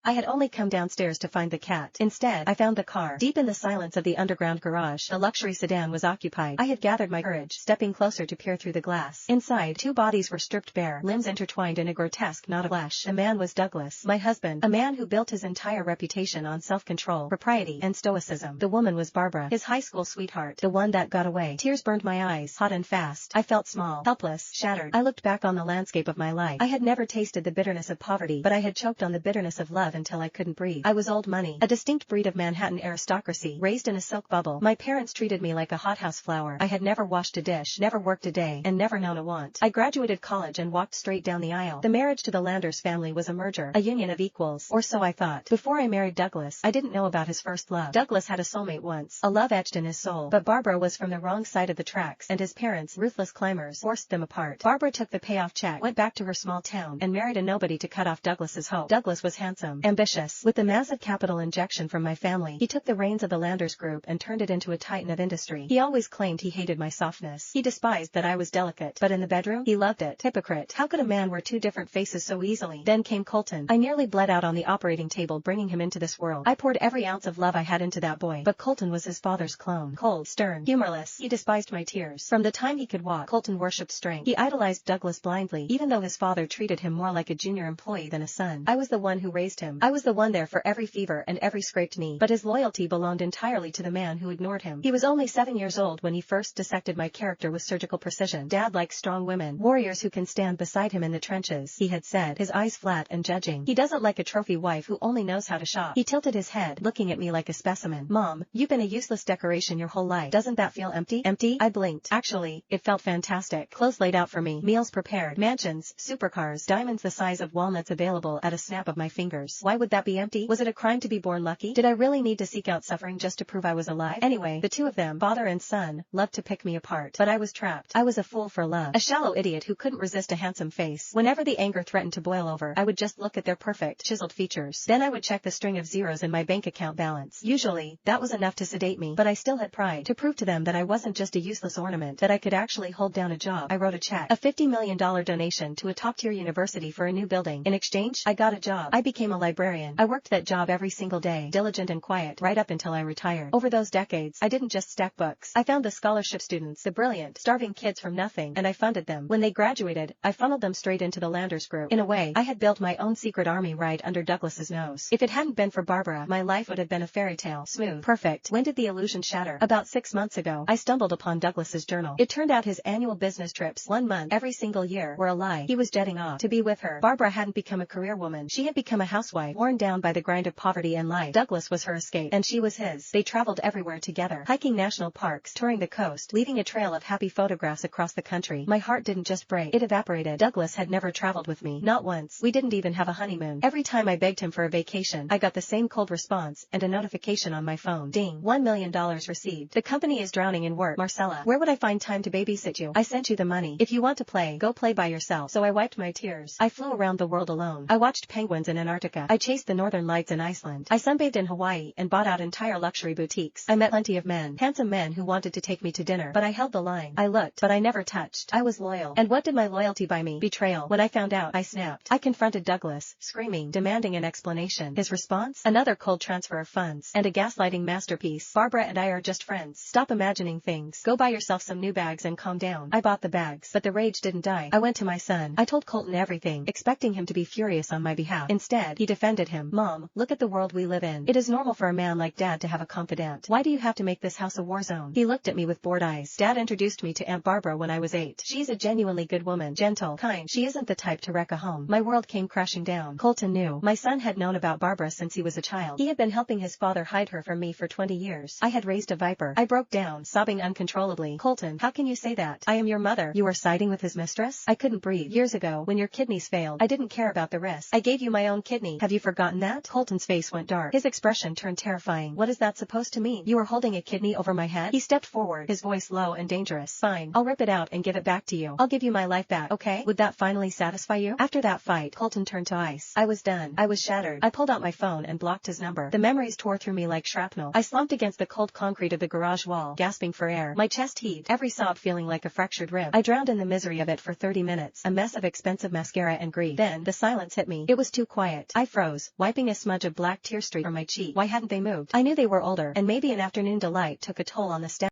I had only come downstairs to find the cat. Instead, I found the car. Deep in the silence of the underground garage, the luxury sedan was occupied. I had gathered my courage, stepping closer to peer through the glass. Inside, two bodies were stripped bare, limbs intertwined in a grotesque knot of flesh. The man was Douglas, my husband, a man who built his entire reputation on self-control, propriety, and stoicism. The woman was Barbara, his high school sweetheart, the one that got away. Tears burned my eyes, hot and fast. I felt small, helpless, shattered. I looked back on the landscape of my life. I had never tasted the bitterness of poverty, but I had choked on the bitterness of love until I couldn't breathe. I was old money, a distinct breed of Manhattan aristocracy, raised in a silk bubble. My parents treated me like a hothouse flower. I had never washed a dish, never worked a day, and never known a want. I graduated college and walked straight down the aisle. The marriage to the Landers family was a merger, a union of equals, or so I thought. Before I married Douglas, I didn't know about his first love. Douglas had a soulmate once, a love etched in his soul, but Barbara was from the wrong side of the tracks, and his parents, ruthless climbers, forced them apart. Barbara took the payoff check, went back to her small town, and married a nobody to cut off Douglas's hope. Douglas was handsome, ambitious. With the massive capital injection from my family, he took the reins of the Landers group and turned it into a titan of industry. He always claimed he hated my softness. He despised that I was delicate, but in the bedroom, he loved it. Hypocrite. How could a man wear two different faces so easily? Then came Colton. I nearly bled out on the operating table bringing him into this world. I poured every ounce of love I had into that boy, but Colton was his father's clone. Cold, stern, humorless. He despised my tears. From the time he could walk, Colton worshipped strength. He idolized Douglas blindly, even though his father treated him more like a junior employee than a son. I was the one who raised him. I was the one there for every fever and every scraped knee, but his loyalty belonged entirely to the man who ignored him. He was only 7 years old when he first dissected my character with surgical precision. Dad likes strong women, warriors who can stand beside him in the trenches, he had said, his eyes flat and judging. He doesn't like a trophy wife who only knows how to shop. He tilted his head, looking at me like a specimen. Mom, you've been a useless decoration your whole life. Doesn't that feel empty? Empty? I blinked. Actually, it felt fantastic. Clothes laid out for me, meals prepared, mansions, supercars, diamonds the size of walnuts available at a snap of my fingers. Why would that be empty? Was it a crime to be born lucky? Did I really need to seek out suffering just to prove I was alive? Anyway, the two of them, father and son, loved to pick me apart. But I was trapped. I was a fool for love. A shallow idiot who couldn't resist a handsome face. Whenever the anger threatened to boil over, I would just look at their perfect, chiseled features. Then I would check the string of zeros in my bank account balance. Usually, that was enough to sedate me, but I still had pride. To prove to them that I wasn't just a useless ornament, that I could actually hold down a job, I wrote a check. A $50 million donation to a top-tier university for a new building. In exchange, I got a job. I became a librarian. I worked that job every single day, diligent and quiet, right up until I retired. Over those decades, I didn't just stack books. I found the scholarship students, the brilliant, starving kids from nothing, and I funded them. When they graduated, I funneled them straight into the Landers group. In a way, I had built my own secret army right under Douglas's nose. If it hadn't been for Barbara, my life would have been a fairy tale. Smooth. Perfect. When did the illusion shatter? About 6 months ago, I stumbled upon Douglas's journal. It turned out his annual business trips, 1 month, every single year, were a lie. He was jetting off to be with her. Barbara hadn't become a career woman. She had become a housewife, worn down by the grind of poverty and life. Douglas was her escape, and she was his. They traveled everywhere together, hiking national parks, touring the coast, leaving a trail of happy photographs across the country. My heart didn't just break, it evaporated. Douglas had never traveled with me. Not once. We didn't even have a honeymoon. Every time I begged him for a vacation, I got the same cold response, and a notification on my phone. Ding. $1 million received. The company is drowning in work. Marcella, where would I find time to babysit you? I sent you the money. If you want to play, go play by yourself. So I wiped my tears. I flew around the world alone. I watched penguins in Antarctica. I chased the northern lights in Iceland. I sunbathed in Hawaii and bought out entire luxury boutiques. I met plenty of men, handsome men who wanted to take me to dinner, but I held the line. I looked, but I never touched. I was loyal. And what did my loyalty buy me? Betrayal. When I found out, I snapped. I confronted Douglas, screaming, demanding an explanation. His response? Another cold transfer of funds, and a gaslighting masterpiece. Barbara and I are just friends. Stop imagining things. Go buy yourself some new bags and calm down. I bought the bags, but the rage didn't die. I went to my son. I told Colton everything, expecting him to be furious on my behalf. Instead, he defended him. Mom, look at the world we live in. It is normal for a man like Dad to have a confidant. Why do you have to make this house a war zone? He looked at me with bored eyes. Dad introduced me to Aunt Barbara when I was 8. She's a genuinely good woman, gentle, kind. She isn't the type to wreck a home. My world came crashing down. Colton knew. My son had known about Barbara since he was a child. He had been helping his father hide her from me for 20 years. I had raised a viper. I broke down, sobbing uncontrollably. Colton, how can you say that? I am your mother. You are siding with his mistress? I couldn't breathe. Years ago, when your kidneys failed, I didn't care about the rest. I gave you my own kidney. Have you forgotten that? Colton's face went dark. His expression turned terrifying. What is that supposed to mean? You are holding a kidney over my head? He stepped forward, his voice low and dangerous. Fine. I'll rip it out and give it back to you. I'll give you my life back, okay? Would that finally satisfy you? After that fight, Colton turned to ice. I was done. I was shattered. I pulled out my phone and blocked his number. The memories tore through me like shrapnel. I slumped against the cold concrete of the garage wall, gasping for air. My chest heaved, every sob feeling like a fractured rib. I drowned in the misery of it for 30 minutes, a mess of expensive mascara and grief. Then, the silence hit me. It was too quiet. I froze. froze, wiping a smudge of black tear streak from my cheek. Why hadn't they moved? I knew they were older, and maybe an afternoon delight took a toll on the stamina.